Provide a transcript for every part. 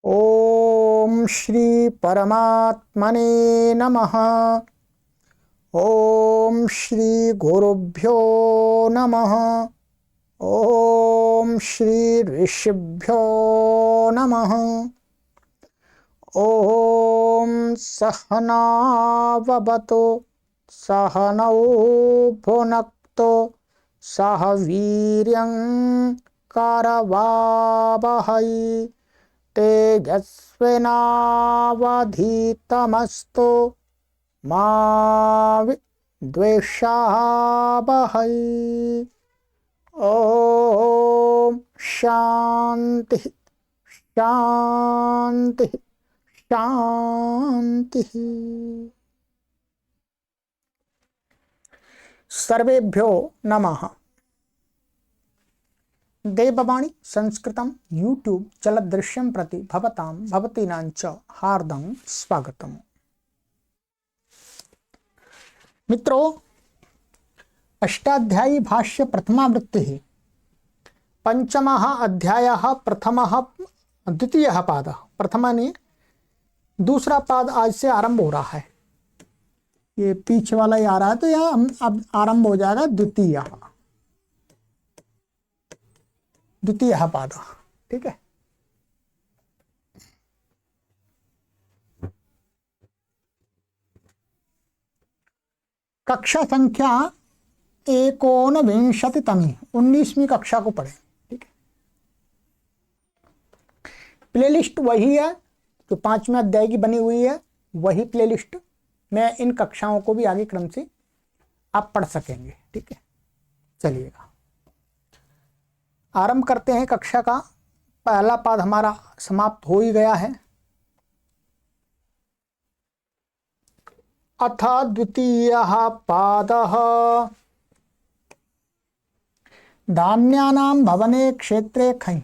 ओम श्री परमात्मने नमः। ओम श्री गुरुभ्यो नमः। ओम श्री ऋषिभ्यो नमः। ओम सहनाववतु सहनौ भुनक्तु सह वीर्यं करवावहै तेजस्विनावधीतमस्तु मा विद्विषावहै। ओम शांति शांति शांति। सर्वेभ्यो नमः। देववाणी संस्कृतं यूट्यूब चलदृश्यं प्रति भवतां भवतीनां च हार्दं स्वागतम्। मित्रों, अष्टाध्यायी भाष्य प्रथमावृत्तिः पंचमः अध्यायः प्रथमः द्वितीयः पादः। प्रथमानि दूसरा पाद आज से आरंभ हो रहा है। ये पीछे वाला ही आ रहा है तो यहाँ अब आरंभ हो जाएगा द्वितीय पाद। ठीक है। कक्षा संख्या 19तमी 19वीं कक्षा को पढ़े। ठीक है। प्लेलिस्ट वही है जो 5वें अध्याय की बनी हुई है, वही प्लेलिस्ट में इन कक्षाओं को भी आगे क्रम से आप पढ़ सकेंगे। ठीक है। चलिएगा आरंभ करते हैं। कक्षा का पहला पाद हमारा समाप्त हो ही गया है। अथ द्वितीयः पादः धान्यानां भवने क्षेत्रे खञ्।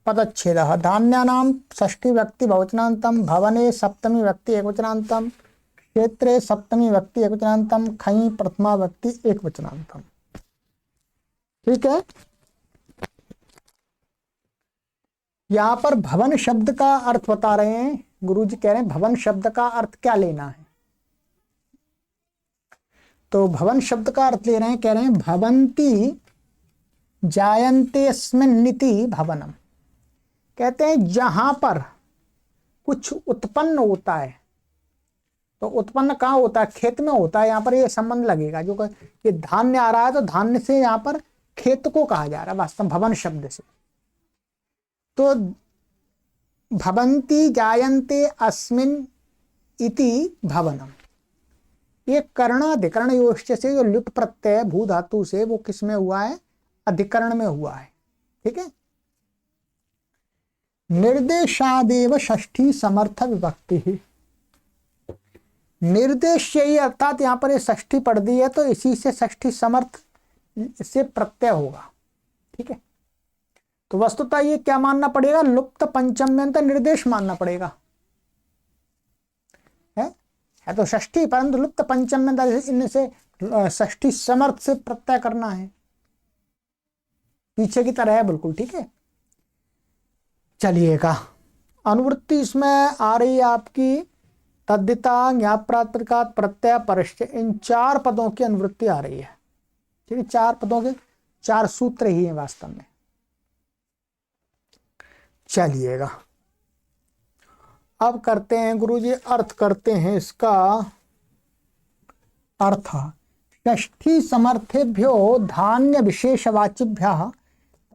पदच्छेदः धान्यानां षष्ठी व्यक्ति बहुवचनान्तं, भवने सप्तमी व्यक्ति एकवचनान्तं, क्षेत्रे सप्तमी व्यक्ति एकवचनान्तं, खञ् प्रथमा व्यक्ति एकवचनान्तं। ठीक है। यहां पर भवन शब्द का अर्थ बता रहे हैं। गुरुजी कह रहे हैं भवन शब्द का अर्थ क्या लेना है। तो भवन शब्द का अर्थ ले रहे हैं, कह रहे हैं भवन्ति जायन्तेऽस्मिन्निति भवनम। कहते हैं जहां पर कुछ उत्पन्न होता है, तो उत्पन्न कहाँ होता है? खेत में होता है। यहाँ पर ये संबंध लगेगा, जो ये धान्य आ रहा है तो धान्य से यहाँ पर खेत को कहा जा रहा है वास्तव भवन शब्द से। तो भवन्ति जायन्ते अस्मिन् इति भवनम, ये कर्णाधिकरण योश्च से जो लुट प्रत्यय भू धातु से वो किस में हुआ है? अधिकरण में हुआ है। ठीक है। निर्देशादेव षष्ठी समर्थ विभक्ति ही। निर्देश यही अर्थात यहाँ पर ये षष्ठी पढ़ दी है तो इसी से षष्ठी समर्थ से प्रत्यय होगा। ठीक है। तो वस्तुतः ये क्या मानना पड़ेगा? लुप्त पंचम्यंत निर्देश मानना पड़ेगा। है तो षष्ठी परंतु लुप्त पंचम्यंत, इनसे षष्ठी समर्थ से प्रत्यय करना है। पीछे की तरह है बिल्कुल। ठीक है। चलिएगा अनुवृत्ति इसमें आ रही है आपकी तद्धिता ज्ञाप्रात्मकात् प्रत्यय परश्च, इन 4 पदों की अनुवृत्ति आ रही है। ठीक है। 4 पदों के 4 सूत्र ही हैं वास्तव में। चलिएगा अब करते हैं गुरुजी अर्थ करते हैं इसका अर्थ। षष्ठी समर्थेभ्यो धान्य विशेषवाचिभ्यः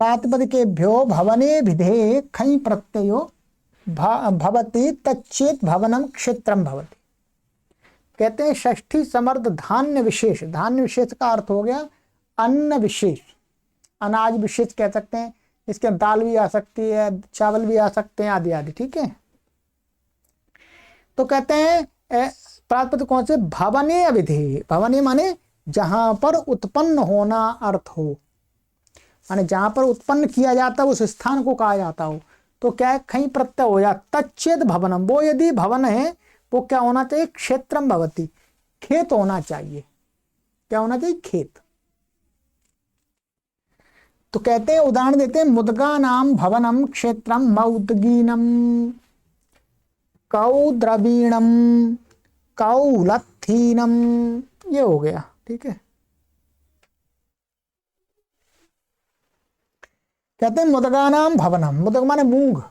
प्रातिपदिकेभ्यो भवने विधेये खञ् प्रत्ययो भवति तच्चेत भवनम क्षेत्रम भवति। कहते हैं षष्ठी समर्थ धान्य विशेष। धान्य विशेष का अर्थ हो गया अन्न विशेष, अनाज विशेष कह सकते हैं। इसके दाल भी आ सकती है, चावल भी आ सकते हैं, आदि आदि। ठीक है। तो कहते हैं प्रातिपदिक कौन से? भवने विधेय। भवने माने जहां पर उत्पन्न होना अर्थ हो, माने जहां पर उत्पन्न किया जाता है उस स्थान को कहा जाता हो। तो क्या है? खञ् प्रत्यय हो जाए तच्चेत भवनम। वो यदि भवन है वो क्या होना चाहिए? क्षेत्रम भवति, खेत होना चाहिए। क्या होना चाहिए? खेत। तो कहते हैं, उदाहरण देते हैं, मुद्गा नाम भवनम क्षेत्रम मौद्गीनम कौद्रवीणम कौलत्थीनम, ये हो गया। ठीक है, कहते हैं मुद्गा नाम भवनम, मुद्ग माने मूंग,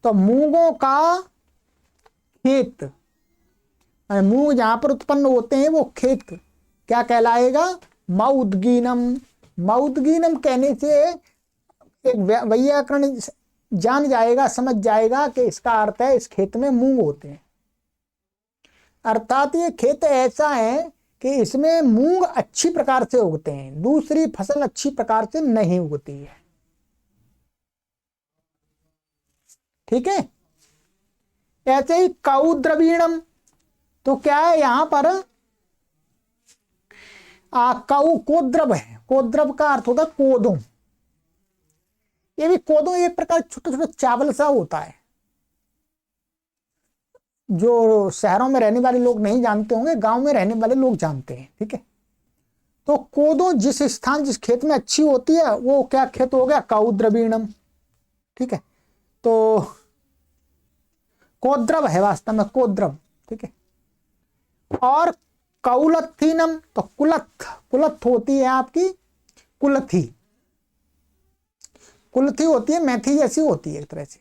तो मूंगों का खेत, मूंग जहां पर उत्पन्न होते हैं वो खेत क्या कहलाएगा? मौद्गीनम। मौद्गीनम कहने से एक वैयाकरण जान जाएगा, समझ जाएगा कि इसका अर्थ है इस खेत में मूंग होते हैं, अर्थात ये खेत ऐसा है कि इसमें मूंग अच्छी प्रकार से उगते हैं, दूसरी फसल अच्छी प्रकार से नहीं उगती है। ठीक है, ऐसे ही कौद्रवीणम, तो क्या है यहां पर कौ कोद्रव है, कोद्रव का अर्थ होता है कोदों। ये भी कोदों एक प्रकार छोटे छोटे चावल सा होता है, जो शहरों में रहने वाले लोग नहीं जानते होंगे, गांव में रहने वाले लोग जानते हैं। ठीक है, तो कोदो जिस स्थान जिस खेत में अच्छी होती है वो क्या खेत हो गया? कौद्रवीणम। ठीक है, तो कोद्रव है वास्तव में, कोद्रव। ठीक है, और कौलत्थीनम, तो कुलत्थ, कुलत्थ होती है आपकी कुलथी, कुलथी होती है मेथी जैसी होती है एक तरह से।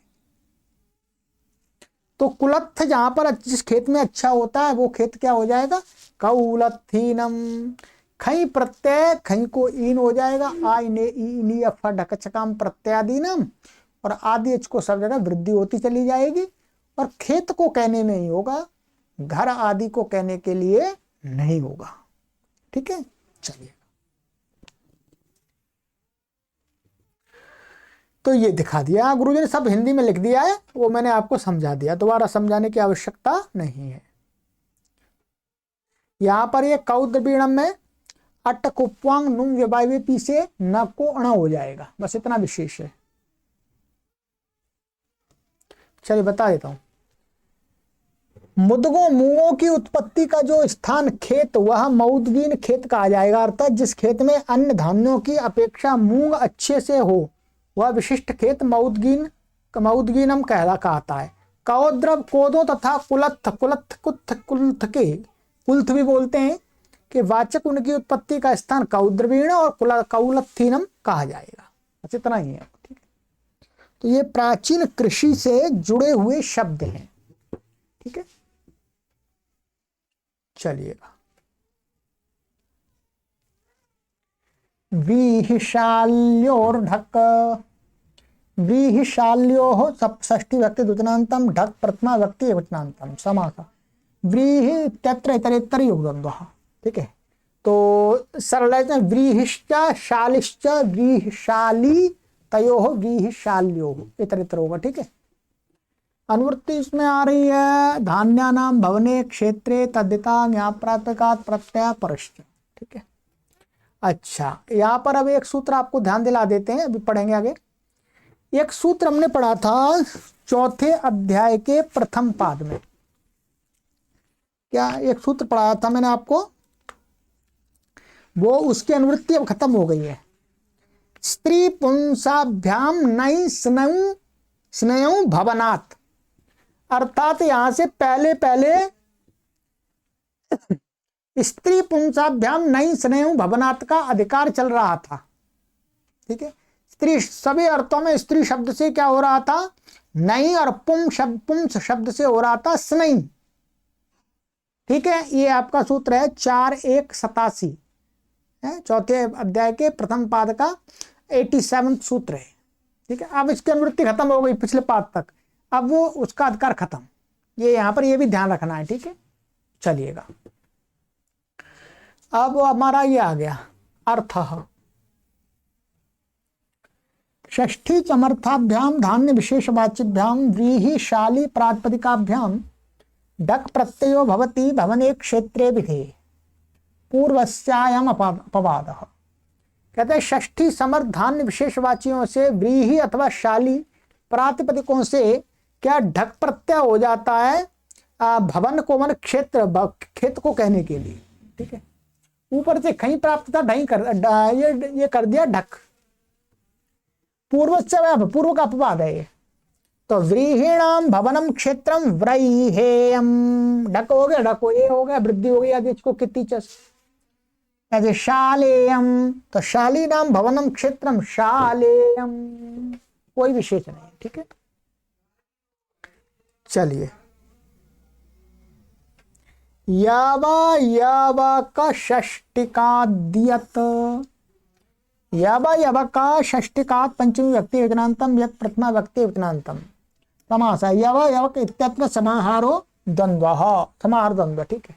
तो कुलत्थ जहां पर जिस खेत में अच्छा होता है वो खेत क्या हो जाएगा? कौलत्थीनम। खई प्रत्यय, खई को ईन हो जाएगा, आ इने ईनी अफा ढक चकाम प्रत्यादीनम, और आदि एच को सब जगह वृद्धि होती चली जाएगी, और खेत को कहने में ही होगा, घर आदि को कहने के लिए नहीं होगा। ठीक है, चलिए, तो ये दिखा दिया गुरुजी ने, सब हिंदी में लिख दिया है, वो मैंने आपको समझा दिया, दोबारा समझाने की आवश्यकता नहीं है। यहां पर ये कौद्रवीणम में अट कुप्वांग नुम व्यवायवे पी से न को अण हो जाएगा, बस इतना विशेष है। चलिए बता देता हूं, मुद्गों मूंगों की उत्पत्ति का जो स्थान खेत, वह मौद्गीन खेत कहा जाएगा, अर्थात जिस खेत में अन्य धान्यों की अपेक्षा मूंग अच्छे से हो वह विशिष्ट खेत मौद्गीनम कहता है। कौद्रव कोदों तथा कुलत्थ, कुलत्थ कुत्थ कुल्थ के कुल्थ भी बोलते हैं, कि वाचक उनकी उत्पत्ति का स्थान कौद्रवीण और कौलत्थीनम कहा जाएगा, बस इतना ही है। ठीक है, तो ये प्राचीन कृषि से जुड़े हुए शब्द हैं। ठीक है, चलिएगा, व्रीहिशाल्योर्ढक, व्रीहिशाल्यो सब षष्ठी व्यक्ति द्वितीयान्तम, ढक प्रथमा व्यक्ति एकवचनान्तम, समास व्रीहि इत्यत्र इतरेतर योगद्वन्द्वः। ठीक है, तो सरल है, व्रीहिश्च शालिश्च व्रीहिशाली तयोः व्रीहिशाल्योः इतरेतर होगा। ठीक है, अनुवृत्ति इसमें आ रही है, धान्यानाम भवने क्षेत्रे तद्दिता ज्ञाप्रात्मकात् प्रत्यय परश्च। ठीक है, अच्छा, यहाँ पर अब एक सूत्र आपको ध्यान दिला देते हैं, अभी पढ़ेंगे आगे। एक सूत्र हमने पढ़ा था चौथे अध्याय के प्रथम पाद में, क्या एक सूत्र पढ़ाया था मैंने आपको, वो उसकी अनुवृत्ति अब खत्म हो गई है। स्त्री पुंसाभ्याम नई स्नयु भवनात्, अर्थात यहां से पहले पहले स्त्री पुंसाभ्याम नई स्नेह भवनात् का अधिकार चल रहा था। ठीक है, स्त्री सभी अर्थों में स्त्री शब्द से क्या हो रहा था? नई, और पुंस शब्द से हो रहा था स्नेह। ठीक है, ये आपका सूत्र है 4187, चौथे अध्याय के प्रथम पाद का 87 सूत्र है। ठीक है, अब इसकी अनुवृत्ति खत्म हो गई पिछले पाद तक, अब वो उसका अधिकार खत्म, ये यहां पर ये भी ध्यान रखना है। ठीक है, चलिएगा, अब हमारा ये आ गया अर्थ। षष्ठी चमर्थाभ्याम धान्य विशेषवाचिभ्याम व्रीहिशाली प्रातिपदिकाभ्याम डक प्रत्ययो भवति भवने क्षेत्रे विधे पूर्वस्यायम अपवादः। कहते हैं षष्ठी समर्थ धान्य विशेषवाचियों से व्रीहि अथवा शाली प्रातिपदिकों से क्या ढक प्रत्यय हो जाता है भवन को, मन क्षेत्र खेत को कहने के लिए। ठीक है, ऊपर से कहीं प्राप्त था ढई कर ये कर दिया ढक, पूर्व से पूर्व का अपवाद है ये। तो व्रीहीणाम भवनम क्षेत्रम व्रैहेयम, ढक हो गया, ढक हो ये हो गया, वृद्धि हो गई आदि को कितनी चस। ऐसे शालेयम, तो शालीनाम भवनम क्षेत्रम शालेयम, कोई विशेष नहीं। ठीक है, चलिए। यावा यावा का षष्टिकाद्यत, यावा यावा का षष्टिकात पंचमी व्यक्ति वचनांतम यत् प्रथमा व्यक्ति वचनांतम समासा यावा यावक इत्यत्र समाहारो द्वंद्वः, समाहार द्वंद्व। ठीक है,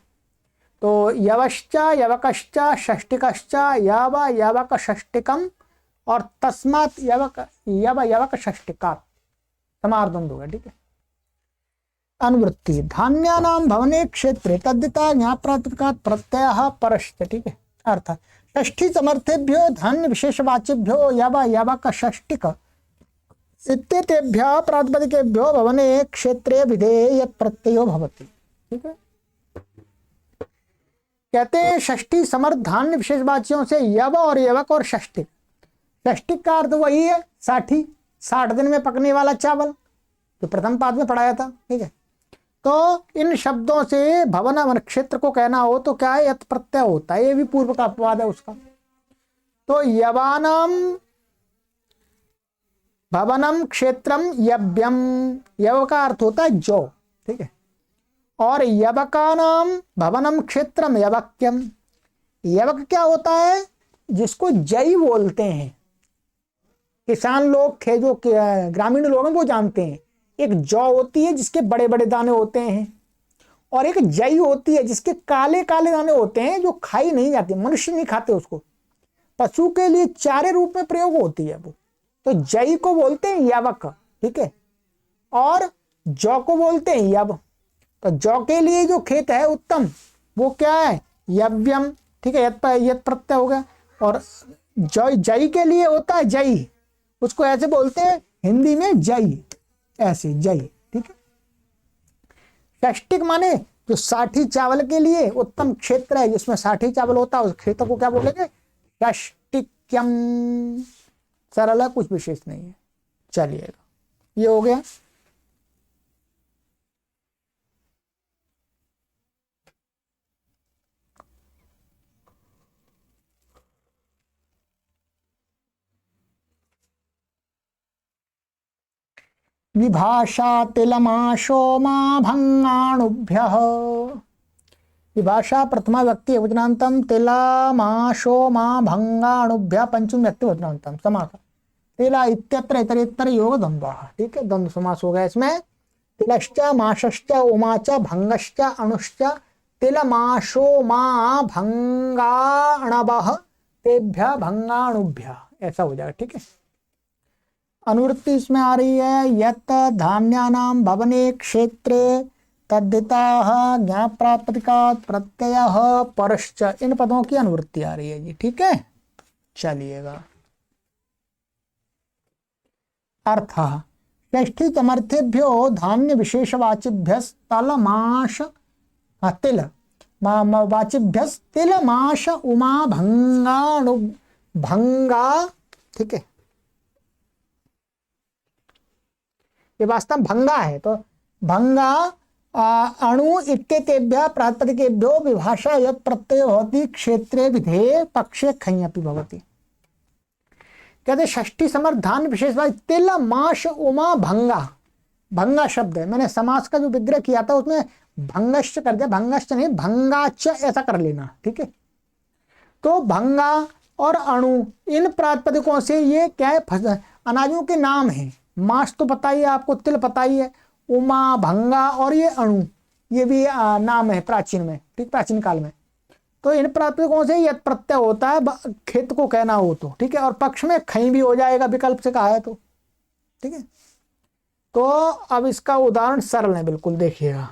तो यवश्चा यवकश्चा षष्टिकश्चा यावा यावक षष्टिकम और तस्मात् यवक यव यवक षष्टिकात, समाहार द्वंद्व होगा। ठीक है, अनुवृत्ति धान्यानाम भवने क्षेत्रे तद्दिता ज्ञाप्रातिपदिकात् प्रत्ययः परश्च। ठीक है, अर्थ षष्ठी समर्थेभ्यो धान्य विशेषवाचिभ्यो यावा यावक षष्टिक इत्येतेभ्यः प्रातिपदिकेभ्यो भवने क्षेत्रे विधेये यत् प्रत्ययो भवति। ठीक है, कहते हैं षष्ठी समर्थ धान्य विशेषवाचियों से यव और यवक और षष्टिक। षष्टिक का अर्थ वही है 60, 60 दिन में पकने वाला चावल, जो प्रथम पाद में पढ़ाया था। ठीक है, तो इन शब्दों से भवन क्षेत्र को कहना हो तो क्या है, यत् प्रत्यय होता है, ये भी पूर्व का अपवाद है उसका। तो यवानाम भवनम क्षेत्रम यव्यम, यव का अर्थ होता है जो। ठीक है, और यवकानाम भवनम क्षेत्रम यवक्यम, यवक क्या होता है, जिसको जई बोलते हैं। किसान लोग थे जो ग्रामीण लोग हैं वो जानते हैं, एक जौ होती है जिसके बड़े बड़े दाने होते हैं, और एक जई होती है जिसके काले काले दाने होते हैं, जो खाई नहीं जाती, मनुष्य नहीं खाते उसको, पशु के लिए चारे रूप में प्रयोग होती है वो। तो जई को बोलते हैं यवक। ठीक है, और जौ को बोलते हैं यव। तो जौ के लिए जो खेत है उत्तम, वो क्या है, यव्यम। ठीक है, यत प्रत्यय हो गया। और जई के लिए होता है जई, उसको ऐसे बोलते हैं हिंदी में जई, ऐसे जई। ठीक है, षष्टिक माने जो 60 चावल के लिए उत्तम क्षेत्र है, जिसमें 60 चावल होता है, उस क्षेत्र को क्या बोलेंगे, षष्टिक्यम। सरल है, कुछ विशेष नहीं है। चलिएगा, ये हो गया। विभाषा तिलमाशो मा भंगाणुभ्यः, विभाषा प्रथमा व्यक्ति वचनांतम तिलमाशो मा भंगाणुभ्यः पंचम व्यक्ति वचनांतम समास तिला इत्यत्र इतरेतर योग द्वंद्व। ठीक है, द्वंद्व समास हो गया इसमें। तिलश्च माशश्च उमाच भंगश्च अणुश्च तिलमाशो मा भंगाणवः तेभ्य भंगाणुभ्यः, ऐसा हो जाएगा। ठीक है, अनुवृत्ति इसमें आ रही है यत् धान्यानाम भवने क्षेत्रे तद्धिताः ज्ञाप्रातिपदिकात् प्रत्ययः परश्च, इन पदों की अनुवृत्ति आ रही है जी। ठीक है, चलिएगा। अर्थ षष्ठी समर्थेभ्यो धान्य विशेषवाचिभ्यस्तलमाश तिल वाचिभ्यस्तिलमाश उमा भंगाणु भंगा। ठीक है, ये वास्तव भंगा है, तो भंगा अणु इत्येतेभ्यः प्रातिपदिकेभ्यो विभाषा यत् प्रत्ययो भवति क्षेत्रे विधेये पक्षे खञ्यपि भवति। कहते षष्ठी समर्थ धान्य विशेषवाचि तिल माश उमा भंगा, भंगा शब्द है, मैंने समास का जो विग्रह किया था उसमें भंगश्च कर दिया, भंगश्च नहीं भंगाच ऐसा कर लेना। ठीक है, तो भंगा और अणु इन प्रातिपदिकों से ये क्या है, अनाजों के नाम है। माश तो पता ही है आपको, तिल पता ही है, उमा भंगा और ये अणु, ये भी नाम है प्राचीन में। ठीक, प्राचीन काल में। तो इन प्रातिपदिकों से यत् प्रत्यय होता है खेत को कहना हो तो। ठीक है, और पक्ष में खई भी हो जाएगा विकल्प से कहा है तो। ठीक है, तो अब इसका उदाहरण सरल है बिल्कुल, देखिएगा।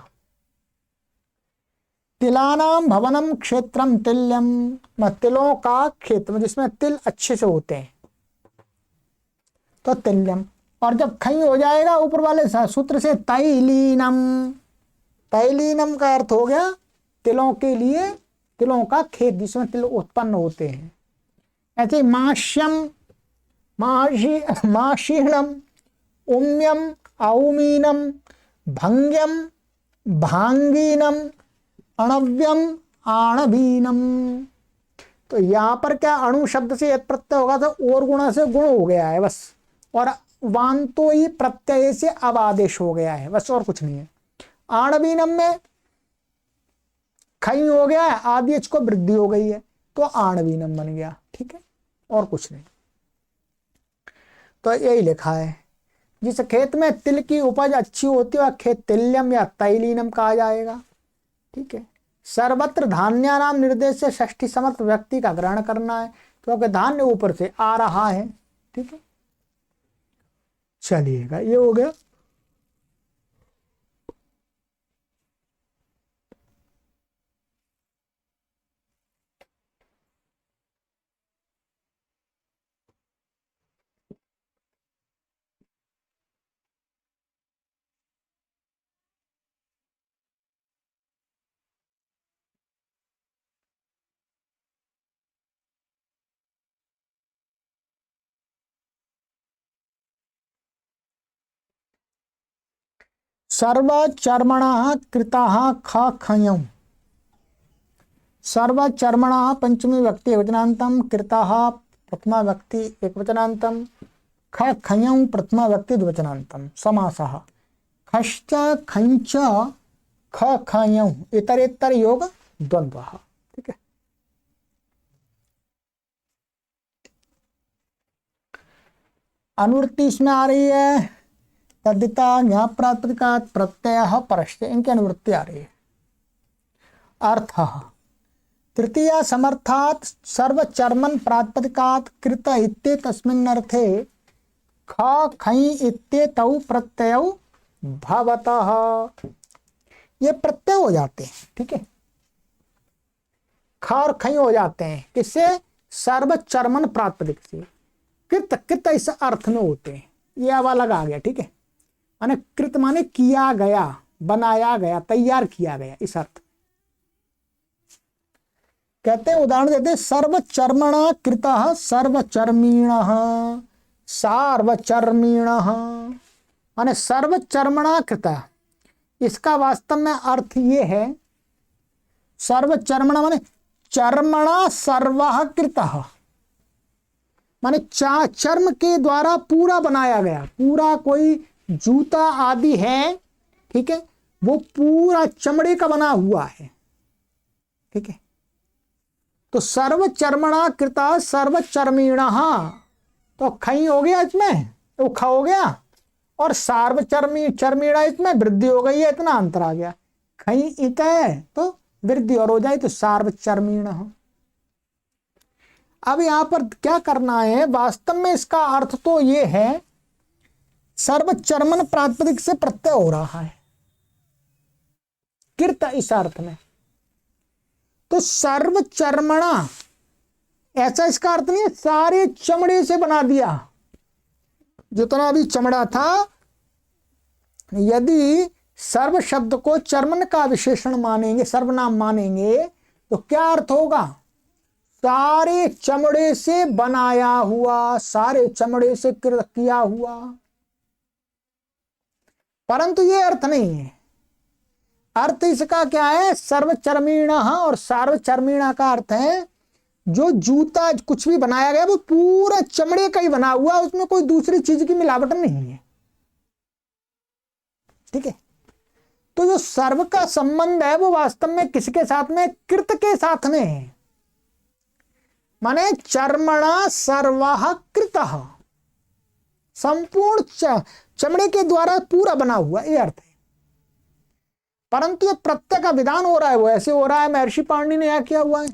तिलानाम भवनम क्षेत्रम तिल्यम, तिलों का क्षेत्र जिसमें तिल अच्छे से होते हैं, तो तिल्यम। और जब खई हो जाएगा ऊपर वाले सूत्र से तैलीनम, तैलीनम का अर्थ हो गया तिलों के लिए, तिलों का खेत जिसमें तिल उत्पन्न होते हैं। ऐसे माश्यम, माशीणम, उम्यम, औमीनम, भंग्यम, भांगीनम, अणव्यम, आणवीनम। तो यहां पर क्या अणु शब्द से यद प्रत्यय होगा तो और गुणा से गुण हो गया है बस, और वांतो ही प्रत्यय से अब आदेश हो गया है बस, और कुछ नहीं है। आणवीनम में खई हो गया है, आदेश को वृद्धि हो गई है तो आणवीनम बन गया, ठीक है, और कुछ नहीं। तो यही लिखा है, जिस खेत में तिल की उपज अच्छी होती है वह खेत तिल्यम या तैलीनम कहा जाएगा, ठीक है। सर्वत्र धान्यानाम निर्देश से षष्ठी समर्थ व्यक्ति का ग्रहण करना है, क्योंकि धान्य ऊपर से आ रहा है, ठीक है। चलिएगा, ये हो गया। सर्वचर्मणः कृताः ख खयम्। सर्वचर्मणः पंचमी व्यक्ति एकवचनान्तं, कृताः प्रथमा व्यक्ति एकवचनान्तं, ख खयम् प्रथमा व्यक्ति द्विवचनान्तं। समासः खश्च खञ्च ख खयम् इतरेतर योग द्वंद्वः, ठीक है। अनुवृत्ति इसमें आ रही है, तद्धिता ज्ञाप प्रातिपदिकात् प्रत्ययः परस्य, इनकी अनुवृत्ति आ रही है। अर्थः तृतीया समर्थात् सर्वचर्मन प्रातिपदिकात् कृत इत्येतस्मिन् अर्थे ख खञ् इत्येतौ प्रत्ययौ भवतः। ये प्रत्यय हो जाते हैं, ठीक है, ख और खञ् हो जाते हैं, किससे? सर्वचर्मन प्रातिपदिक से। कृत कृत इस अर्थ में होते हैं, ये अब अलग आ गया, ठीक है। माने कृत माने किया गया, बनाया गया, तैयार किया गया, इस अर्थ। कहते हैं, उदाहरण देते हैं, सर्वचर्मण कृतः सर्वचर्मीण, सार्वचर्मीण, माने सर्वचर्मणा कृतः। इसका वास्तव में अर्थ ये है, सर्वचर्मण माने चर्मणा सर्वः कृतः, माने चर्म के द्वारा पूरा बनाया गया, पूरा कोई जूता आदि है, ठीक है, वो पूरा चमड़े का बना हुआ है, ठीक है। तो सर्वचर्मणा कृता सर्वचर्मीण, तो खई हो गया इसमें, तो ख हो गया, और सार्वचर्मी चर्मीणा इसमें वृद्धि हो गई है, इतना अंतर आ गया। खई इत है तो वृद्धि और हो जाए तो सार्वचर्मीण। अब यहां पर क्या करना है, वास्तव में इसका अर्थ तो ये है, सर्वचर्मन प्रातिपदिक से प्रत्यय हो रहा है कृत इस अर्थ में, तो सर्वचर्मणा ऐसा इसका अर्थ नहीं है सारे चमड़े से बना दिया, जितना भी चमड़ा था। यदि सर्व शब्द को चर्मन का विशेषण मानेंगे, सर्वनाम मानेंगे, तो क्या अर्थ होगा? सारे चमड़े से बनाया हुआ, सारे चमड़े से किया हुआ। परंतु ये अर्थ नहीं है, अर्थ इसका क्या है? सर्वचर्मीण, और सार्वचर्मीण का अर्थ है जो जूता कुछ भी बनाया गया वो पूरा चमड़े का ही बना हुआ, उसमें कोई दूसरी चीज की मिलावट नहीं है, ठीक है। तो जो सर्व का संबंध है वो वास्तव में किसके साथ में? कृत के साथ में है, माने चर्मणा सर्वः कृतः, संपूर्ण चमड़े के द्वारा पूरा बना हुआ, ये अर्थ है। परंतु ये प्रत्यय का विधान हो रहा है, वो ऐसे हो रहा है, महर्षि पाणिनि ने यह किया हुआ है।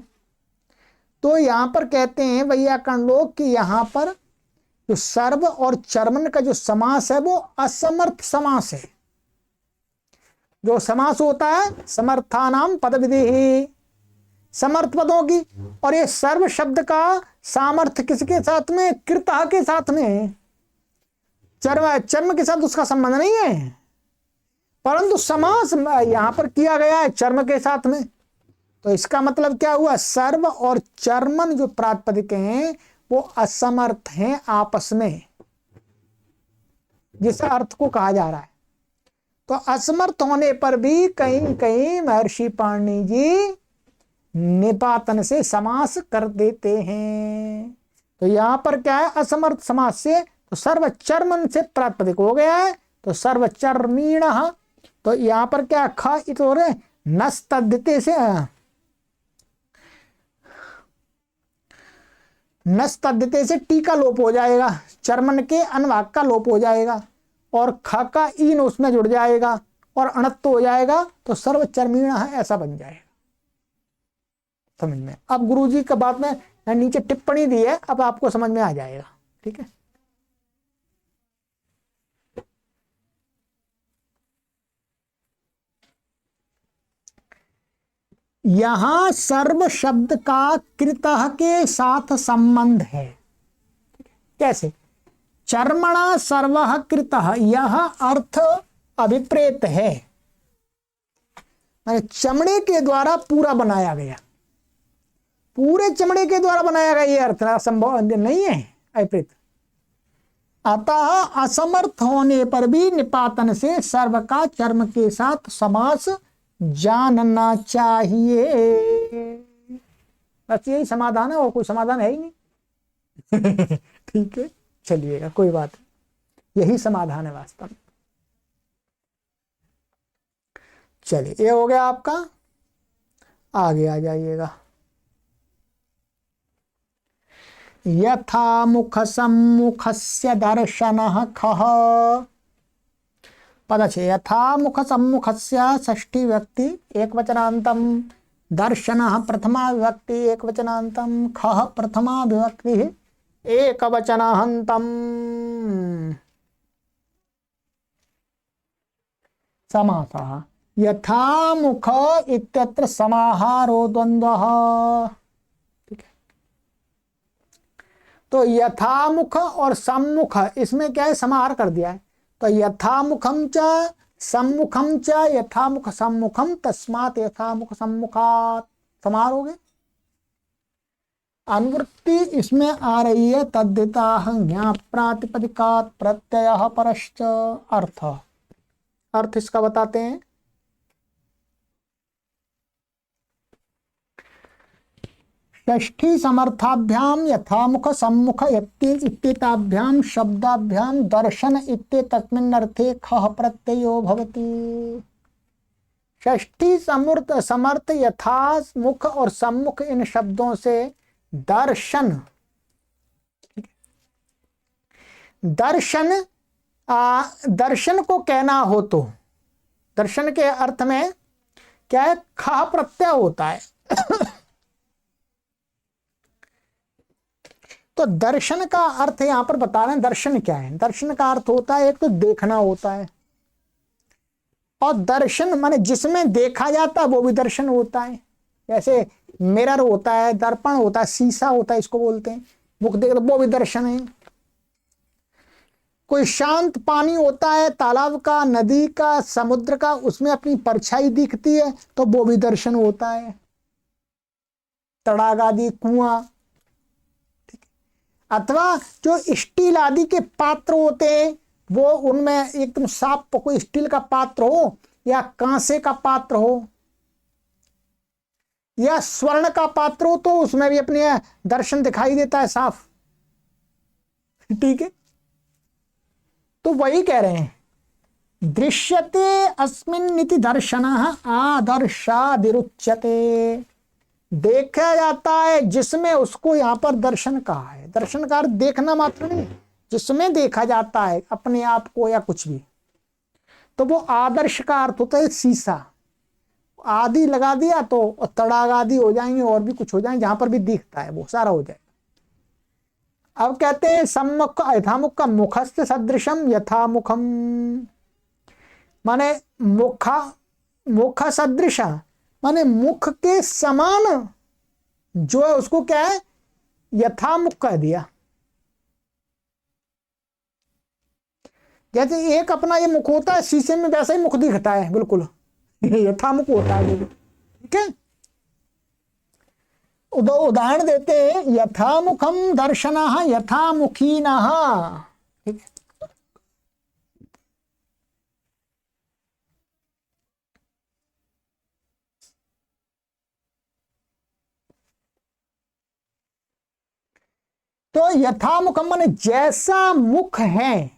तो यहां पर कहते हैं वैयाकरण लोग कि यहां पर जो सर्व और चर्मन का जो समास है वो असमर्थ समास है। जो समास होता है समर्थानाम पद विधि, समर्थ पदों की, और ये सर्व शब्द का सामर्थ्य किसके साथ में? कृतः के साथ में। चर्म के साथ उसका संबंध नहीं है, परंतु समास यहां पर किया गया है चर्म के साथ में। तो इसका मतलब क्या हुआ? सर्व और चर्मन जो प्रातिपदिक हैं वो असमर्थ हैं आपस में, जिस अर्थ को कहा जा रहा है। तो असमर्थ होने पर भी कहीं कहीं महर्षि पाणिनि जी निपातन से समास कर देते हैं। तो यहां पर क्या है, असमर्थ समास से तो सर्वचर्मन से प्रातिपदिक हो गया है, तो सर्वचर्मीण। तो यहां पर क्या ख इतो रे नस्तद्धिते से नस्तद्धिते से टी का लोप हो जाएगा, चर्मन के अनुभाग का लोप हो जाएगा और ख का ईन उसमें जुड़ जाएगा और अणत्व हो जाएगा, तो सर्वचर्मीण है ऐसा बन जाएगा। समझ में? अब गुरुजी का बात में नीचे टिप्पणी दी है, अब आपको समझ में आ जाएगा। ठीक है, यहां सर्व शब्द का कृतः के साथ संबंध है। कैसे? चर्मणा सर्वः कृतः, यह अर्थ अभिप्रेत है, चमड़े के द्वारा पूरा बनाया गया, पूरे चमड़े के द्वारा बनाया गया, ये अर्थ संभव नहीं है, अभिप्रेत। अतः असमर्थ होने पर भी निपातन से सर्व का चर्म के साथ समास जानना चाहिए। बस यही समाधान है, और कोई समाधान है ही नहीं। ठीक है, चलिएगा, कोई बात नहीं, यही समाधान है वास्तव में। चलिए, ये हो गया आपका, आगे आ जाइएगा। यथा मुख सम्मुखस्य दर्शनः खः, पदच्छेद। यथा मुख सम्मुखस्य षष्ठी व्यक्ति एकवचनान्तं, दर्शनः प्रथमा विभक्ति एकवचनान्तं, खः प्रथमा विभक्ति एकवचनान्तं। समासः यथा मुख इत्यत्र समाहारो द्वन्द्वः। ठीक है, तो यथामुख और सम्मुख इसमें क्या है, समाहार कर दिया है। तो यथामुखम च सम्मुखम च यथामुख सम्मुखम तस्मात् यथामुख सम्मुखात्, समाहार हो गए। अनुवृत्ति इसमें आ रही है तद्धिताः ज्ञा प्रातिपदिकात् प्रत्ययः परश्च। अर्थ इसका बताते हैं। षष्ठी समर्थाभ्याम यथामुख सम्मुख इत्येताभ्याम शब्दाभ्याम दर्शन इत्येतस्मिन्नर्थे खः प्रत्ययो भवति। षष्ठी समर्थ यथा मुख और सम्मुख इन शब्दों से दर्शन, दर्शन दर्शन को कहना हो तो दर्शन के अर्थ में क्या है, खः प्रत्यय होता है। तो दर्शन का अर्थ यहां पर बता रहे हैं। दर्शन क्या है? दर्शन का अर्थ होता है, एक तो देखना होता है, और दर्शन माने जिसमें देखा जाता है वो भी दर्शन होता है। जैसे मिरर होता है, दर्पण होता है, शीशा होता है, इसको बोलते हैं। मुख देख वो भी दर्शन है। कोई शांत पानी होता है, तालाब का, नदी का, समुद्र का, उसमें अपनी परछाई दिखती है, तो वो भी दर्शन होता है। तड़ाग आदि, कुआं, अथवा जो स्टील आदि के पात्र होते हैं, वो उनमें एकदम साफ कोई स्टील का पात्र हो या कांसे का पात्र हो या स्वर्ण का पात्र हो, तो उसमें भी अपने दर्शन दिखाई देता है साफ। ठीक है, तो वही कह रहे हैं, दृश्यते अस्मिन्निति दर्शनः आदर्शादिरुच्यते। देखा जाता है जिसमें, उसको यहां पर दर्शन कहा है। दर्शन का अर्थ देखना मात्र नहीं, जिसमें देखा जाता है अपने आप को या कुछ भी, तो वो आदर्श का अर्थ होता है शीशा। आदि लगा दिया तो तड़ाग आदि हो जाएंगे, और भी कुछ हो जाएंगे, जहां पर भी दिखता है वो सारा हो जाएगा। अब कहते हैं सम्मुख यथामुख का मुखस्य सदृशम यथामुखम, माने मुख सदृश माने मुख के समान जो है, उसको क्या है, यथामुख कह दिया। जैसे एक अपना ये मुख होता है शीशे में, वैसा ही मुख दिखता है, बिल्कुल यथामुख होता है। ठीक है, उदाहरण देते हैं, यथामुखम दर्शनः यथामुखीनः। ठीक है, तो यथामुखम माने जैसा मुख है,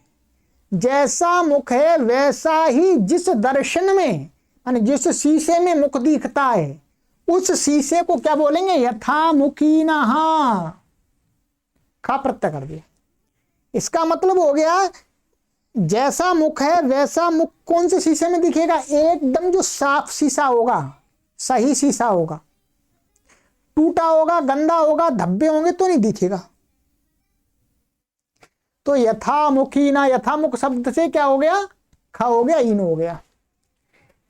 जैसा मुख है वैसा ही जिस दर्शन में, माने जिस शीशे में मुख दिखता है उस शीशे को क्या बोलेंगे, यथामुखीनः। खा प्रत्यय कर दिया। इसका मतलब हो गया जैसा मुख है वैसा मुख कौन से शीशे में दिखेगा, एकदम जो साफ शीशा होगा, सही शीशा होगा। टूटा होगा, गंदा होगा, धब्बे होंगे तो नहीं दिखेगा। तो यथामुखी ना, यथामुख शब्द से क्या हो गया, ख हो गया, इन हो गया।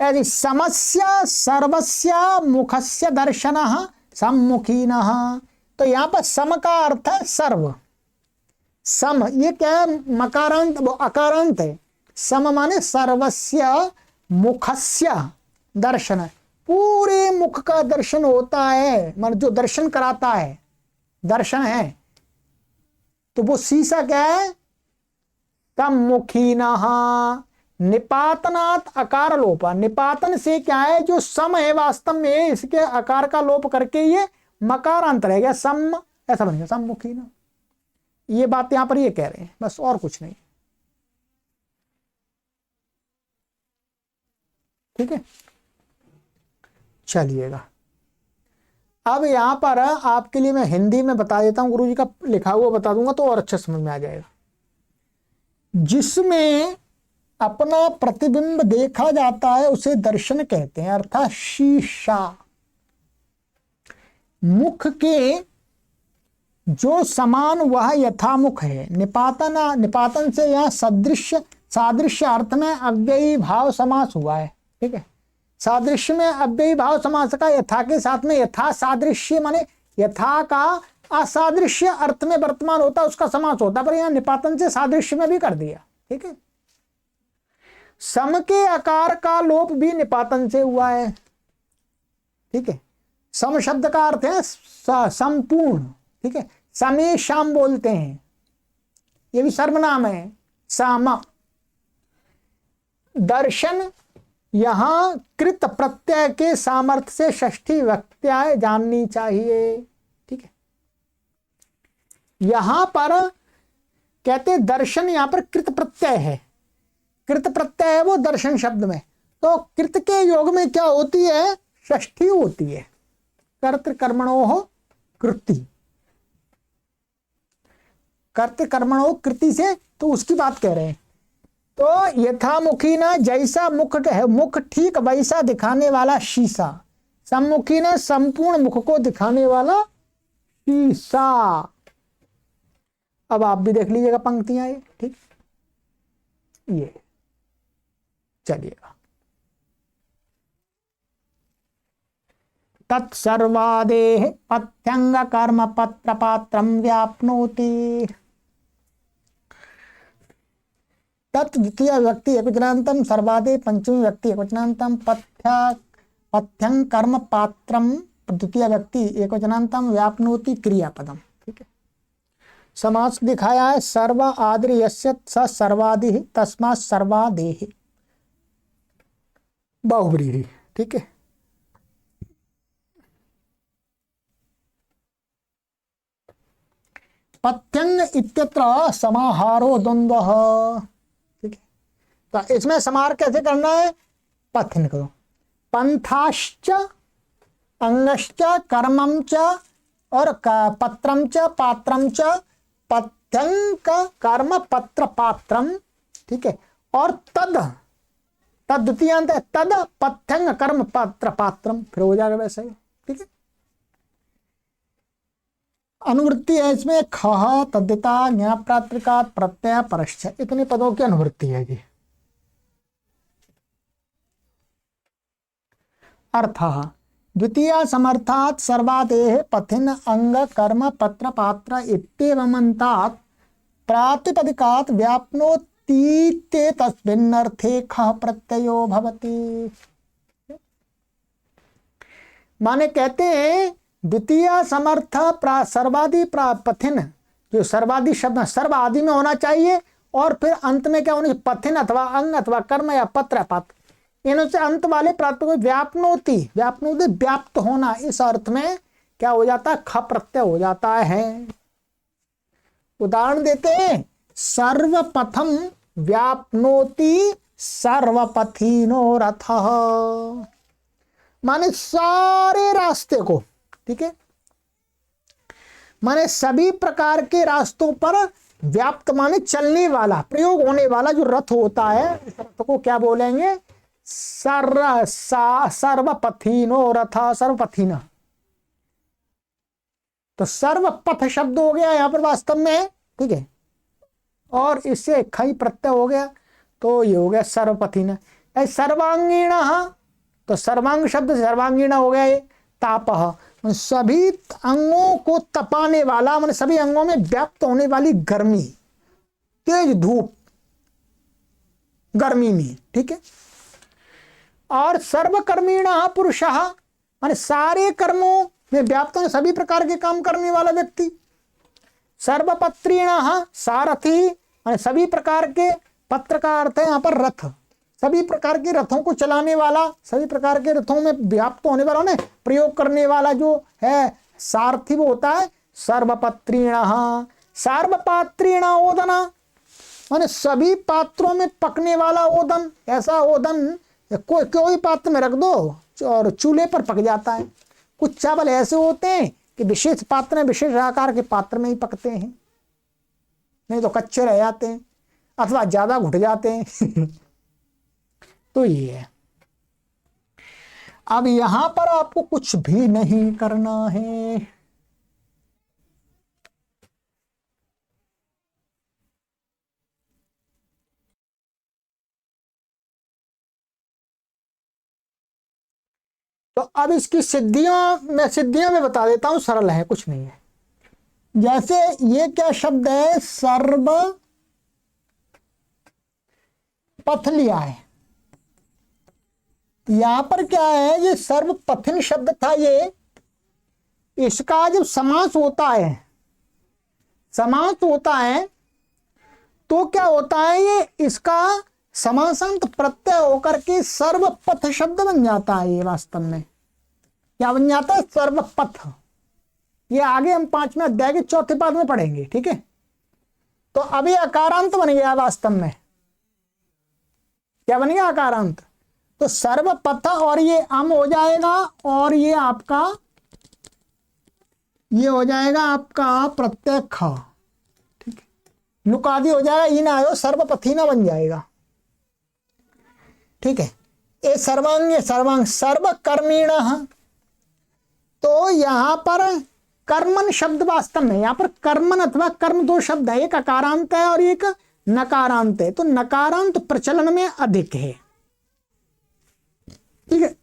ऐसी समस्या सर्वस्य मुखस्य दर्शनः सम्मुखीनः। तो यहां पर सम का अर्थ है सर्व। सम ये क्या है, मकारांत वो अकारांत है। सम माने सर्वस्य मुखस्य दर्शन, पूरे मुख का दर्शन होता है, मतलब जो दर्शन कराता है, दर्शन है। तो वो शीशा क्या है, सम्मुखीनः। निपातनात् अकार लोप, निपातन से क्या है, जो सम है वास्तव में इसके आकार का लोप करके ये मकारांत रह गया, सम ऐसा बन गया, सम्मुखीनः। ये बात यहां पर ये कह रहे हैं, बस और कुछ नहीं। ठीक है, चलिएगा। अब यहां पर आपके लिए मैं हिंदी में बता देता हूं, गुरुजी का लिखा हुआ बता दूंगा तो और अच्छे समझ में आ जाएगा। जिसमें अपना प्रतिबिंब देखा जाता है उसे दर्शन कहते हैं, अर्थात शीशा। मुख के जो समान वह यथामुख है। निपातन से यह सदृश्य, सादृश्य अर्थ में अव्ययी भाव समास हुआ है। ठीक है, सादृश्य में अव्ययी भाव समास का यथा के साथ में यथा सादृश्य माने यथा का असादृश्य अर्थ में वर्तमान होता है, उसका समास होता है, पर यहां निपातन से सादृश्य में भी कर दिया। ठीक है, सम के आकार का लोप भी निपातन से हुआ है। ठीक है, सम शब्द का अर्थ है संपूर्ण। ठीक है, समे शाम बोलते हैं, ये भी सर्वनाम है, सामा। दर्शन यहां कृत प्रत्यय के सामर्थ्य से षष्ठी व्यक्त्याय जाननी चाहिए। ठीक है, यहां पर कहते दर्शन, यहां पर कृत प्रत्यय है, कृत प्रत्यय है वो दर्शन शब्द में। तो कृत के योग में क्या होती है, षष्ठी होती है, कर्तृकर्मणोः कृति, कर्तृकर्मणोः कृति से, तो उसकी बात कह रहे हैं। तो यथामुखी ना, जैसा मुख है, मुख ठीक वैसा दिखाने वाला शीशा। सम्मुखी ना, संपूर्ण मुख को दिखाने वाला शीशा। अब आप भी देख लीजिएगा पंक्तियां ये। ठीक, ये चलिएगा। तत्सर्वादेः पथ्यंग कर्म पत्र पात्रम व्याप्नोति। तत् द्वितीय व्यक्ति एकवचनान्तम, सर्वादे पंचमी व्यक्ति एकवचनान्तम, पथ्यं कर्म पात्रम द्वितीय व्यक्ति एकवचनान्तम, व्याप्नोति क्रियापदम। ठीक है, समास दिखाया है, सर्व आदि यस्य स सर्वादि तस्मात् सर्वादेः बहुव्रीहि। ठीक है, पथ्यंग इत्यत्र समाहारो द्वंद्वः। ठीक है, तो इसमें समाहार कैसे करना है, पथ्यन करो। पंथाश्च अंगश्च कर्मं च और पत्रम च पात्रम च, पथ्यंग कर्म पत्र पात्रम। ठीक है, और तद द्वितीयांत है, तद पथ्यंग कर्म पत्र पात्रम, फिर हो जाएगा वैसे ही। ठीक है, अनुवृत्ति है इसमें, खह तद्धिता ज्ञाप्रात्रिका प्रत्यय परश्च, इतने पदों की अनुवृत्ति है जी। अर्थ द्वितीय समर्थात् सर्वादेः पथिन अंग कर्म पत्र पात्र इत्येवमन्तात् प्रातिपदिकात् व्याप्नोतीते तस्मिन्नर्थे खः प्रत्ययो भवति। माने कहते हैं द्वितीय समर्थ सर्वादि पथिन, जो सर्वादि शब्द सर्व आदि में होना चाहिए, और फिर अंत में क्या होना चाहिए, पथिन अथवा अंग अथवा कर्म या पत्र पात्र, इनों से अंत वाले प्राप्त को व्यापनोति, व्यापनोति व्याप्त होना, इस अर्थ में क्या हो जाता है, ख प्रत्यय हो जाता है। उदाहरण देते हैं, सर्वप्रथम व्यापनोति सर्वपथिनो रथः, माने सारे रास्ते को, ठीक है, माने सभी प्रकार के रास्तों पर व्याप्त माने चलने वाला, प्रयोग होने वाला जो रथ होता है, इस रथ को क्या बोलेंगे, सर्वपथिनो रथ, सर्वपथिना। तो सर्वपथ शब्द हो गया यहां पर वास्तव में, ठीक है, और इससे खई प्रत्यय हो गया, तो ये हो गया सर्वपथिना। सर्वांगीण, तो सर्वांग शब्द से सर्वांगीण हो गया ये तापह, सभी अंगों को तपाने वाला, मतलब सभी अंगों में व्याप्त होने वाली गर्मी, तेज धूप गर्मी में, ठीक है। और सर्वकर्मीण पुरुषः, माने सारे कर्मों में व्याप्त होने, सभी प्रकार के काम करने वाला व्यक्ति। सर्वपत्रीण सारथी, माने सभी प्रकार के, पत्र का अर्थ है यहाँ पर रथ, सभी प्रकार के रथों को चलाने वाला, सभी प्रकार के रथों में व्याप्त होने वाला, ने प्रयोग करने वाला जो है सारथी, वो होता है सर्वपत्रीण। सार्वपात्रीण ओदना, माने सभी पात्रों में पकने वाला ओदन, ऐसा ओदन कोई पात्र में रख दो और चूल्हे पर पक जाता है। कुछ चावल ऐसे होते हैं कि विशेष पात्र में, विशेष आकार के पात्र में ही पकते हैं, नहीं तो कच्चे रह जाते हैं अथवा ज्यादा घुट जाते हैं। तो ये है। अब यहां पर आपको कुछ भी नहीं करना है, तो अब इसकी सिद्धियां में बता देता हूं, सरल है, कुछ नहीं है। जैसे ये क्या शब्द है, सर्व पथ लिया है, यहां पर क्या है, ये सर्वपथिन शब्द था, ये इसका जब समास होता है, समास होता है तो क्या होता है, ये इसका समासांत प्रत्यय होकर के सर्वपथ शब्द बन जाता है। ये वास्तव में क्या बन जाता है, सर्वपथ। ये आगे हम 5वें अध्याय के 4थे पाद में पढ़ेंगे, ठीक है। तो अभी अकारांत बन गया वास्तव में, क्या बन गया, अकारांत। तो सर्वपथ, और ये अम हो जाएगा, और ये आपका ये हो जाएगा आपका प्रत्यय ख, ठीक है, नुकादि हो जाएगा, इन आयो सर्वपथीना बन जाएगा, ठीक है। ये सर्वांग सर्वकर्मीण, तो यहां पर कर्मन शब्द वास्तव में, यहां पर कर्मन अथवा कर्म दो शब्द है, एक अकारांत है और एक नकारांत है। तो नकारांत प्रचलन में अधिक है, ठीक है।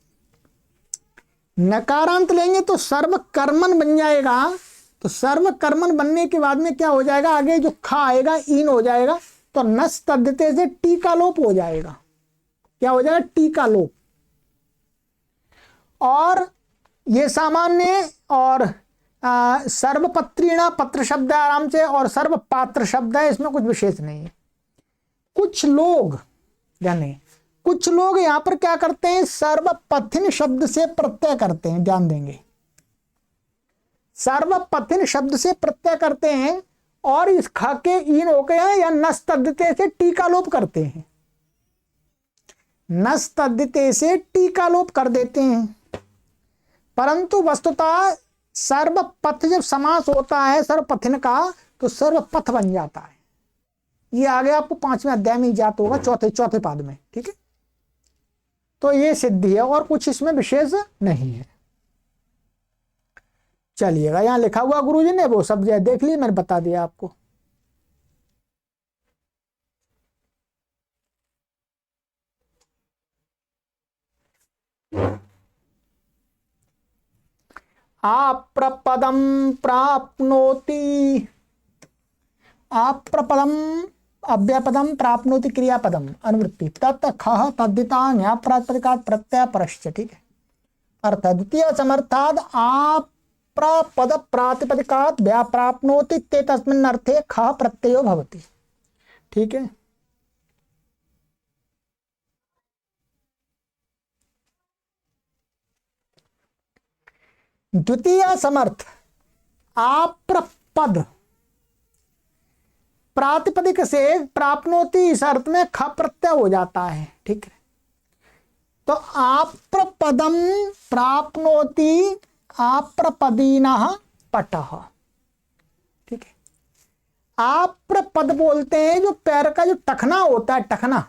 नकारांत लेंगे तो सर्वकर्मन बन जाएगा। तो सर्वकर्मन बनने के बाद में क्या हो जाएगा, आगे जो खा आएगा ईन हो जाएगा, तो नस तद्धिते से टीका लोप हो जाएगा। क्या हो जाएगा, टीका लोप। और ये सामान्य, और सर्वपत्रीणा पत्र शब्द है आराम से, और सर्वपात्र शब्द है, इसमें कुछ विशेष नहीं है। कुछ लोग यानी कुछ लोग यहां पर क्या करते हैं, सर्वपथिन शब्द से प्रत्यय करते हैं, ध्यान देंगे, सर्वपथिन शब्द से प्रत्यय करते हैं, और इस ख के ईन हो गए या नस तद्धिते से टीका लोप करते हैं, नस तद्धिते से टीका लोप कर देते हैं। परंतु वस्तुतः सर्वपथ जब समास होता है सर्वपथिन का, तो सर्वपथ बन जाता है। ये आगे आपको 5वें अध्याय में ज्ञात होगा, चौथे पाद में, ठीक है। तो ये सिद्धि है, और कुछ इसमें विशेष नहीं है। चलिएगा, यहां लिखा हुआ गुरुजी ने वो सब देख ली, मैंने बता दिया आपको। आप्रपदम प्राप्नोति, आप्रपदम अव्यपदम प्राप्नोति क्रियापदम अनुवृत्ति, तत् खः तद्धिता न्याय प्रातिपदिकात् प्रत्यय परश्च, ठीक है। अर्थ द्वितीय समर्थाद आप अप्रपद प्रातिपदिकात् व्याप्राप्नोति ते तस्मिन् अर्थे खः प्रत्ययो भवति। ठीक है, द्वितीय समर्थ आप्रपद प्रातिपदिक से प्राप्नोति इस अर्थ में ख प्रत्यय हो जाता है। ठीक है, तो आप्रपदम प्राप्नोति आप्रपदीनः पटः। ठीक है, आप्रपद बोलते हैं जो पैर का जो टखना होता है, टखना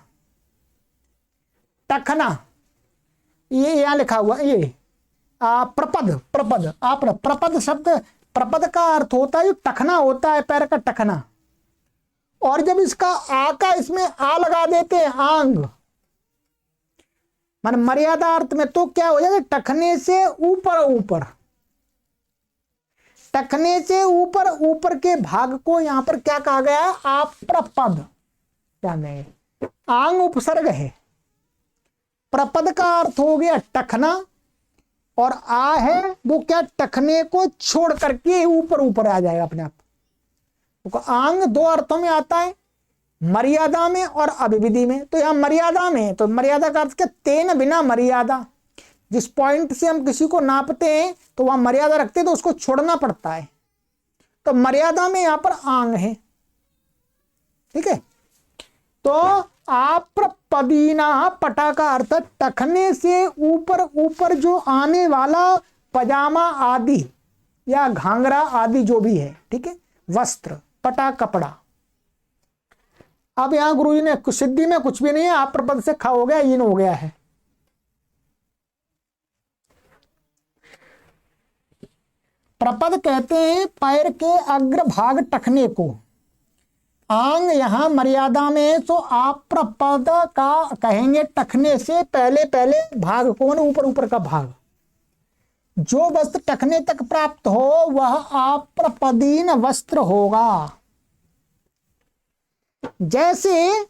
टखना, ये यहां लिखा हुआ ये प्रपद, प्रपद प्रपद शब्द, प्रपद का अर्थ होता है जो टखना होता है, पैर का टखना। और जब इसका आ का इसमें आ लगा देते हैं, आंग मान मर्यादा अर्थ में, तो क्या हो जाएगा, टखने से ऊपर ऊपर, टखने से ऊपर ऊपर के भाग को यहां पर क्या कहा गया है, आप्रपद। ध्यान देंगे, आंग उपसर्ग है, प्रपद का अर्थ हो गया टखना, और आ है वो क्या, टखने को छोड़ करके ऊपर ऊपर आ जाएगा अपने आप। तो आंग दो अर्थों में आता है, मर्यादा में और अभिविधि में। तो यहां मर्यादा में, तो मर्यादा का अर्थ क्या, तेन बिना मर्यादा, जिस पॉइंट से हम किसी को नापते हैं तो वहां मर्यादा रखते हैं तो उसको छोड़ना पड़ता है, तो मर्यादा में यहां पर आंग है। ठीक है, तो आप्रपदीना पटा का अर्थ टखने से ऊपर ऊपर जो आने वाला पजामा आदि या घाघरा आदि जो भी है, ठीक है, वस्त्र, पटा कपड़ा। अब यहां गुरुजी ने सिद्धि में कुछ भी नहीं है, आप्रपद से खा हो गया, इन हो गया है। प्रपद कहते हैं पैर के अग्र भाग टखने को, आंग यहां मर्यादा में, तो आप्रपद का कहेंगे टखने से पहले पहले भाग, कौन, ऊपर ऊपर का भाग। जो वस्त्र टखने तक प्राप्त हो वह आप्रपदीन वस्त्र होगा। जैसे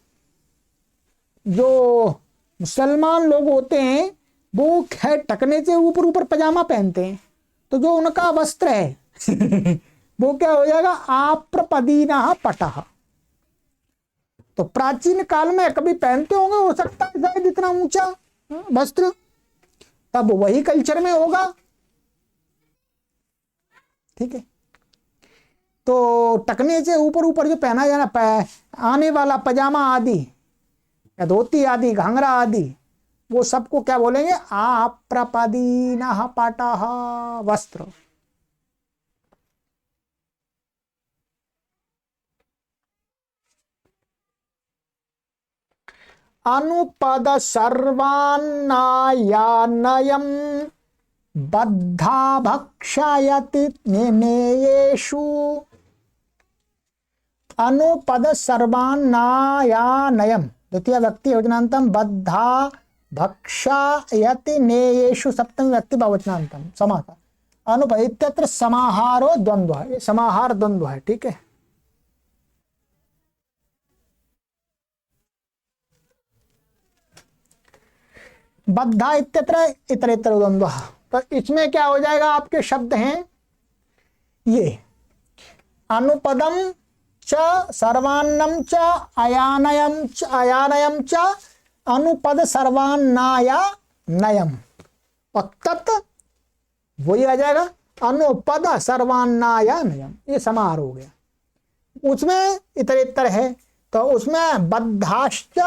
जो मुसलमान लोग होते हैं वो खैर टखने से ऊपर ऊपर पजामा पहनते हैं, तो जो उनका वस्त्र है वो क्या हो जाएगा, आप्रपदीना पटः। तो प्राचीन काल में कभी पहनते होंगे, हो सकता है शायद इतना ऊंचा वस्त्र, तब वही कल्चर में होगा। ठीक है, तो टकने से ऊपर ऊपर जो पहना जाना आने वाला पजामा आदि या धोती आदि, घाघरा आदि, वो सबको क्या बोलेंगे, आप्रपदीनः पटः वस्त्र। अनुपद सर्वान्नायानयम् बद्धा भक्षयति नेयेषु। अनुपद सर्वान्नायानयम् द्वितीय व्यक्ति वचनांतम, बद्धा भक्षयति नेयेषु सप्तमी व्यक्ति बहुवचनांतम समास। अनुपद इत्यत्र समाहारो द्वंद्व है, ये समाहार द्वंद्व है। ठीक है, बद्धा इत्यत्र इतरेतर द्वंद्व, तो इसमें क्या हो जाएगा, आपके शब्द हैं ये, अनुपदम च सर्वान्नम च अयानयम च अनुपद सर्वान्नाया नयम, और तत् वही आ जाएगा अनुपद सर्वान्नाया नयम, ये समाहार हो गया। उसमें इतरेतर है, तो उसमें बद्धाश्च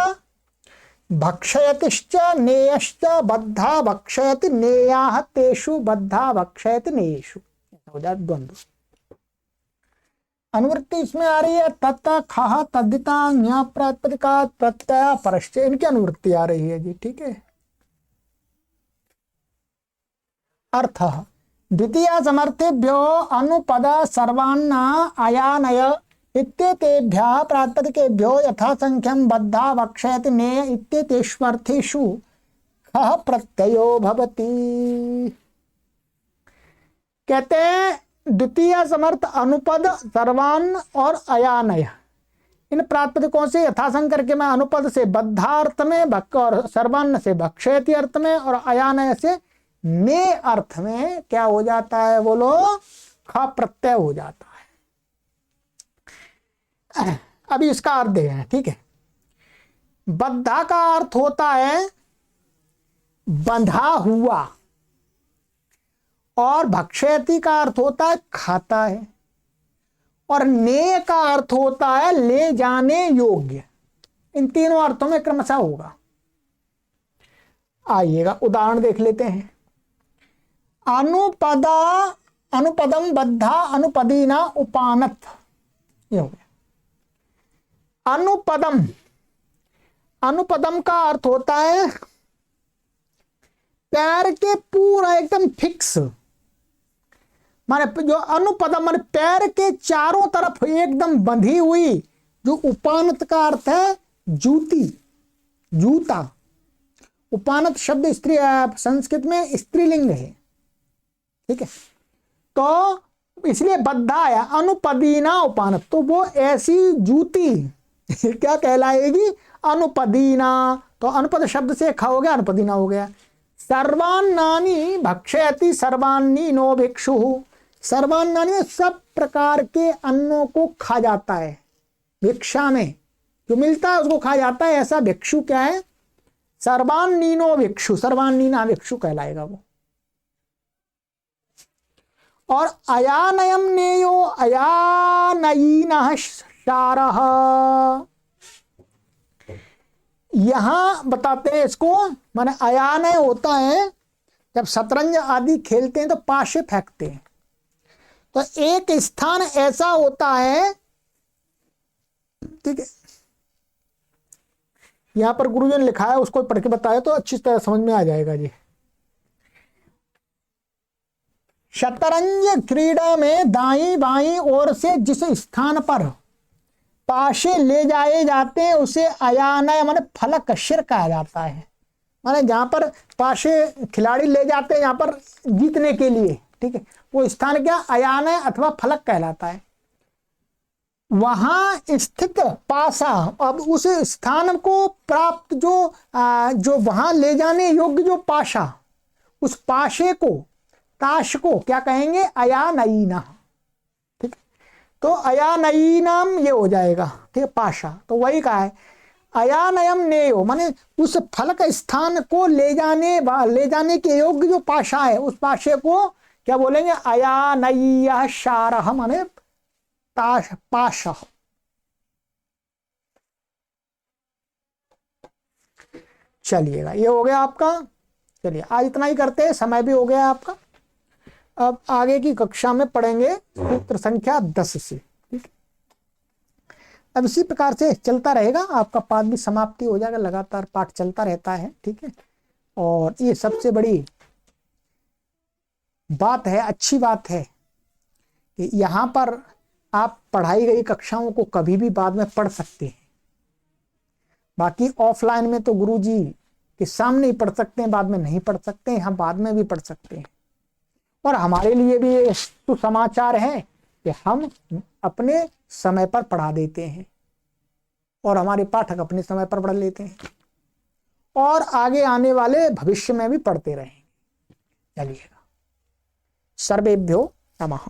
भक्षयतिश्च नेयश्च बद्धा भक्षयति नेयाः तेषु बद्धा भक्षयति नेयेषु, हो जाए द्वंद्व। अनुवृत्ति इसमें आ रही है तत् खः तद्धिता ञ प्रातिपदिका प्रत्यय परश्च, इनकी अनुवृत्ति आ रही है जी। ठीक है, अर्थ द्वितीय समर्थेभ्यो अनुपद सर्वान्न अयानय इत्येतेभ्यः प्रातिपदिकेभ्यो यथासंख्यं बद्धा भक्षयति नेय इत्येतेष्वर्थेषु खः प्रत्ययो भवति। कहते हैं द्वितीय समर्थ अनुपद सर्वान्न और अयानय, इन प्रातिपदिकों से यथासंख्य करके मैं अनुपद से बद्धा अर्थ में और सर्वान्न से भक्षयति अर्थ में और अयानय से ने अर्थ में क्या हो जाता है बोलो, ख प्रत्यय हो जाता है। अभी इसका अर्थ देखें, ठीक है। बद्धा का अर्थ होता है बंधा हुआ, और भक्षयति का अर्थ होता है खाता है, और ने का अर्थ होता है ले जाने योग्य। इन तीनों अर्थों में क्रमशः होगा। आइएगा उदाहरण देख लेते हैं। अनुपदा, अनुपदम बद्धा अनुपदीना उपानत, ये हो गया। अनुपदम, अनुपदम का अर्थ होता है पैर के पूरा एकदम फिक्स, माने जो अनुपदम माने पैर के चारों तरफ एकदम बंधी हुई, जो उपानत का अर्थ है जूती, जूता। उपानत शब्द स्त्री, संस्कृत में स्त्रीलिंग है, ठीक है। तो इसलिए बद्धा आया, अनुपदीना उपानत, तो वो ऐसी जूती क्या कहलाएगी, अनुपदीना। तो अनुपद शब्द से खा हो गया, अनुपदीना हो गया। सर्वान्नानि भक्षयति सर्वान्नी नो भिक्षु, सर्वान्नानि में सब प्रकार के अन्नों को खा जाता है, भिक्षा में जो मिलता है उसको खा जाता है, ऐसा भिक्षु क्या है, सर्वान्नीनो भिक्षु, सर्वान्नीना भिक्षु कहलाएगा वो। और अयानयम नेयो अयानयीनः शारः, यहां बताते हैं इसको, माने अयानय होता है जब शतरंज आदि खेलते हैं तो पाशे फेंकते हैं, तो एक स्थान ऐसा होता है, ठीक है। यहां पर गुरुजी ने लिखा है, उसको पढ़ के बताया तो अच्छी तरह समझ में आ जाएगा जी। शतरंज क्रीड़ा में दाई बाई ओर से जिस स्थान पर पाशे ले जाए जाते हैं उसे अयानय माने फलक शिर कहा जाता है, माने जहां पर पाशे खिलाड़ी ले जाते हैं यहां पर जीतने के लिए, ठीक है, वो स्थान क्या अयानय अथवा फलक कहलाता है। वहां स्थित पासा, अब उस स्थान को प्राप्त जो वहां ले जाने योग्य जो पाशा, उस पाशे को, ताश को क्या कहेंगे, अयानयीना, ठीक है। तो अयानयीनाम ये हो जाएगा, ठीक है, पाशा। तो वही कहा है अयानयम नेयो, माने उस फलक स्थान को ले जाने के योग्य जो पाशा है, उस पाशे को क्या बोलेंगे, अयानय्य शारह, माने ताश पाशा। चलिएगा, ये हो गया आपका। चलिए आज इतना ही करते हैं, समय भी हो गया आपका। अब आगे की कक्षा में पढ़ेंगे सूत्र संख्या 10 से, ठीक है। अब इसी प्रकार से चलता रहेगा, आपका पाठ भी समाप्ति हो जाएगा, लगातार पाठ चलता रहता है, ठीक है। और ये सबसे बड़ी बात है, अच्छी बात है कि यहाँ पर आप पढ़ाई गई कक्षाओं को कभी भी बाद में पढ़ सकते हैं। बाकी ऑफलाइन में तो गुरुजी के सामने ही पढ़ सकते हैं, बाद में नहीं पढ़ सकते हैं, हम बाद में भी पढ़ सकते हैं। और हमारे लिए भी ये सुसमाचार है कि हम अपने समय पर पढ़ा देते हैं और हमारे पाठक अपने समय पर पढ़ लेते हैं, और आगे आने वाले भविष्य में भी पढ़ते रहेंगे। चलिएगा, सर्वेभ्यो नमः।